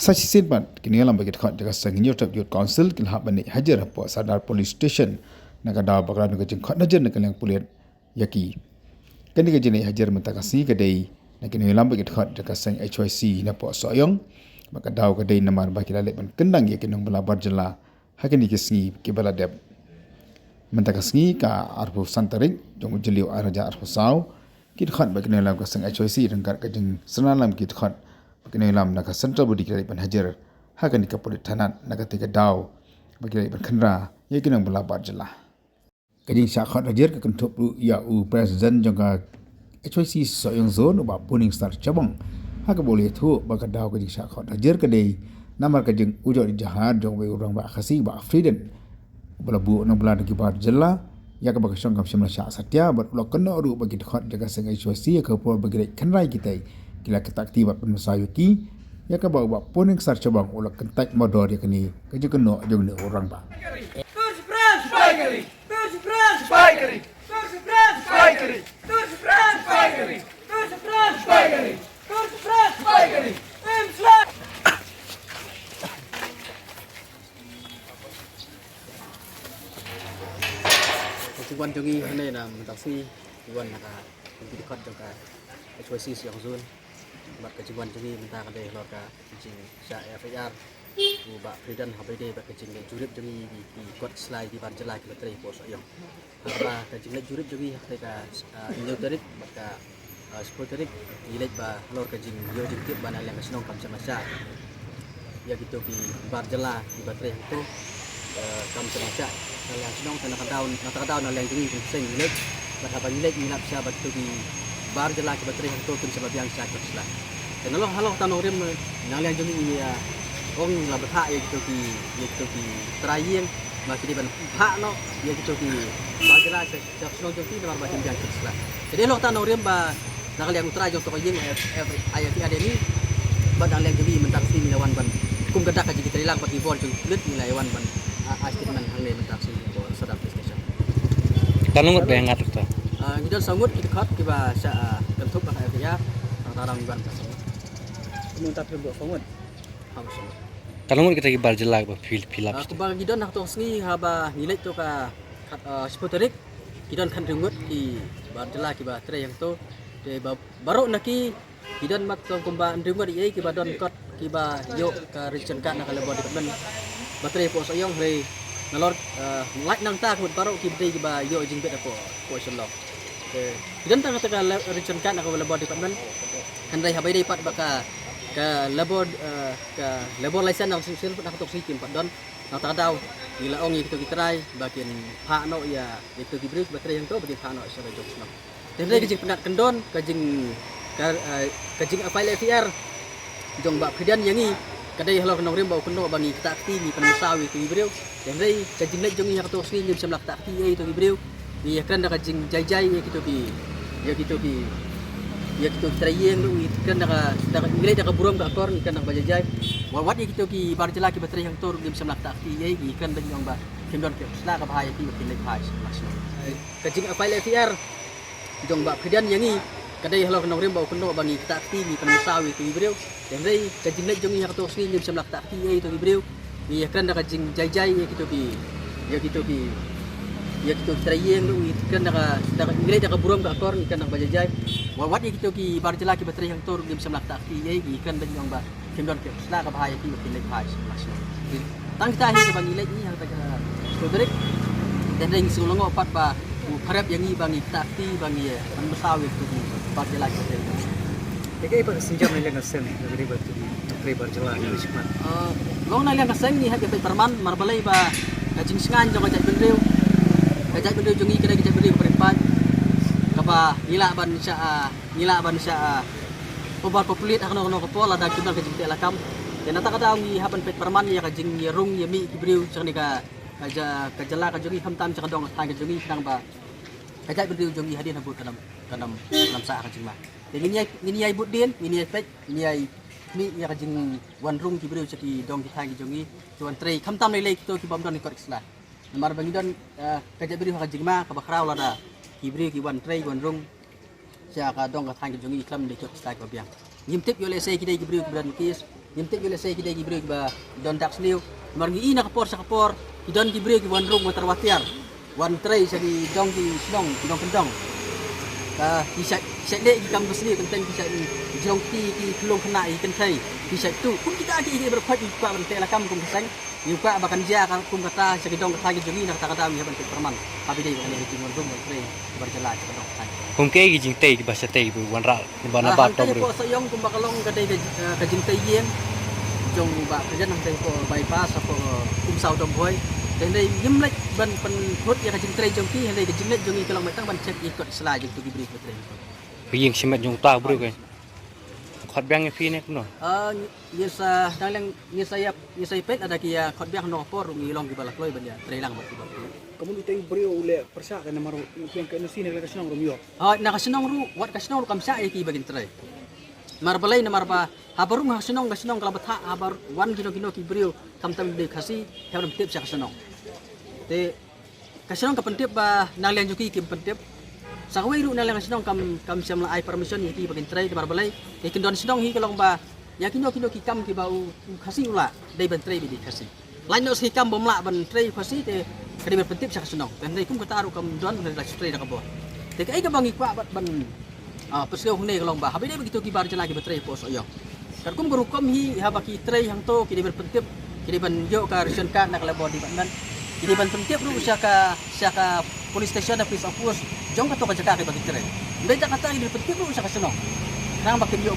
Sachisin pat kini alam bagi dekat jaga sengnyur tap youth council kilha bani hajar po sadar police station naga daw bakra naga jeng khat najer naga yang puliat yaki kani ga jeni hajar mentakasi kadai nakini alam bagi dekat jaga seng HYC na po soyong maka daw kadai namar bagi lalek ban kendang yaki nang belabar jela hakini kisngi kibala deb mentakasngi ka arfu santarik jong jeliu araja arfu saw kit khat bagi alam ka seng HYC rengkat ka jeng senalam kit khat bagi alam naga central budi kira ban hajar hakani ka polit thanat naga tiga daw bagi ban khandra yaki nang belabar jela kajing syakhat hajar ka kentup ya u president jong ka HYC soyong zone ba puning star cabang haka boleh thu baka daw kajing syakhat hajar ka dei namar kajing ujo di jahar jong we urang ba khasi ba freedom belabu nang belan ki bar jela ya ka baka syong kam syamla syak satya bat ulok kena ru bagi dekat jaga seng HYC ka po bagi khandrai kitai kila ketak tiba penusayuki ya ka ba puning star cabang ulok kentak modor ya kini kajing kena jong ne orang ba Kuan jongi hane na mentaksi kuan naka dekat joka HYC siang zon bat kejuan jongi minta kade lor ka jing sa FIR ku ba freedom habede ba kejing jurip jongi di kot slide di ban jelai ke tre pos ayong ba kejing jurip jongi ka militarit ba ka sportarit ilek ba lor kejing yo jing tip ban aleng kasnong kam semasa ya gitu di bar jela di baterai itu kam semasa yang senang tanah daun yang tinggi sing lek berapa lek minat sahabat tu di bar jela ke baterai itu pun sebab yang saya lah dan halo tanah rim yang jeli ya ong la berhak ya gitu di trayeng masih di ban hak no ya gitu di bar jela ke senang jeli dalam bahasa yang lah jadi lo tanah rim ba nakal yang utara jong to yeng ayat ada ni badang yang jeli mentaksi milawan ban kum kedak aja kita hilang pagi bol jeng lut milawan ban statement hang le mentaksi ko sadap station tanungut ba yang ngatur to ngidol sangut kita kat kiba sa kentup ba ya tarang ban tasung minta pil buat sangut harus tanungut kita gibar jelak ba filap aku bang ngidol nak to sni haba nilai to ka spoterik ngidol kan rengut ki bar jelak kiba tre yang to de baru naki ngidol mat to kumba rengut ye kiba don kot kiba yo ka region ka nak lebih depan baterai po sayong hei nalor light nang ta kun paro kibdei kiba yo jing bet ko selo dan tang ta region ka nak lebih depan handai habai dei pat baka ka lebih license nang sil nak tok sikim pat don nak ta daw ila ong itu kitrai bakin ha no ya itu diberi baterai yang to bakin ha no selo jok selo dan dei kejing penat kendon kejing apa FIR jong ba khidan yangi kadai halo kenong rim bau keno bangi takti ni penmusawi tu ibreu dan dei kajing lek jongi hakto sni lim semlak takti ai tu ibreu ni kan da kajing jai ya gitu trayeng lu kan da nilai da buram da akor kan da bajai wat ya gitu ki bar jela ki baterai yang tur lim semlak takti ai kan da nyong ba kendon ke sla ka bahaya ti kin lek hai masuk kajing apa FIR jong ba khidan yangi kadai halo kenong rim bau keno bangi takti ni penmusawi tu ibreu dan dei kajing lek jongi hakto sni lim semlak takti ai tu ibreu ni kan da kajing jai ya gitu trayeng lu kan da nilai da buram ka akor kan da bajai wat ya gitu ki bar jela ki baterai yang tur lim semlak takti ai kan da nyong ba kendon ke sla ka bahaya ti kin lek hai masuk tang kita hi bangi lek ni yang ta saudara dan dei sulungo pat ba harap yang i bangi takti bangi penmusawi tu bar jela ki baterai Jadi apa senjam yang ngasem dari batu di berjalan di Wisman. Long na liang kaseng ni hat kay perman marbalay ba kajing singan jong kajak bendriw. Kajak bendriw jongi kada kajak bendriw perempat. Kapa ngila ban siya pobar populit akno pola da kibang kajing ti alakam. Dan nata kada ang hapan pet perman ya kajing rung yami kibriw sa ni ka kajala kajongi hamtam sa kadong tang kajongi nang ba kajak bendriw jongi hadin habut kanam sa kajing ma. Ini ay budin, ini ay pet, ini ay mi ya kajing wan rung kibriw sa ki dong kitang jongi tuan trei hamtam lay to ki bam don ikor isla. Namar bangi don kajak bendriw kajing ma kabakraw la da kibriw ki wan trei wan rung sa ka dong kitang jongi iklam de ikor isla ko biang. Ngimtip yo le say kidai kibriw kibran kis Yimtik gila saya kita gibri ba don tak seliu. Margi ina kapor sa kapor. Kidon gibri ki wan rung motor watiar. Wan tray sa di dong ki snong ki dong kendong. Ka kisah le ki kam seliu kenteng kisah ni jong ki kelong kena i kentai. Kisah tu pun kita agi berkhot di kwa ban tela kam kum kesang. Yu kwa bakan dia ka kum kata sa kidong kata ki jongi nak kata mi ban perman. Tapi dei ban ki wan rung tray berjalan sa kedong kata. Kung kaya gijing tay ba sa tay bu wan ra ni ba na ba to Hantai bro. po sa iyong kung bakalong kadai ka jintay yen. Jong ba kajan hantai po bypass po kumsaw dong boy. Handai yimlek ban pen hot ya ka jintay jong ki handai ka jinglet jong ikalang metang ban check ikot sela jong tu gibri ko tren. Gijing simet jong ta bro kay. Khot bang fi ne kuno. Yesa dalang yesayap yesaypet ada kia khot biak no por ngilong ki balak loy ban ya trelang ba. Kamu itu yang beri oleh persak kan maru yang ke nasi negara senang Romeo. Nakasinong ru wat kasinong ru kamsa ki bagin tray. Marbalay na marba habarung kasinong kalabat ha habar wan kilo ki brio tam de kasi hewam tip sa kasinong. Te kasinong ka pentip ba nalian juki ki pentip. Sa kawai ru nalian kasinong kam siam la ai permission ki bagin tray de marbalay. Te kindon sinong hi kalong ba yakin ki kam ki bau kasi ula dei ban tray bi kasi. Lain nos hi kam bomla ban tray kasi te kadi berpentip sa kasunong. Tanda kum kataru kam don dari straight ka bo. Te kai ka bangi kwa bat ban pesau hune kalong ba. Habi dai begitu ki bar jala ki betre po so yo. Kan kum guru kom hi haba ki tray hang to kidi berpentip kidi ban yo ka ration card nak labo di ban. Kidi ban pentip ru sia ka police station na police of force. Jong ka to ka jaka ki bagi tray. Ndai ta kata ki berpentip ru sa kasunong. Nang bakit yo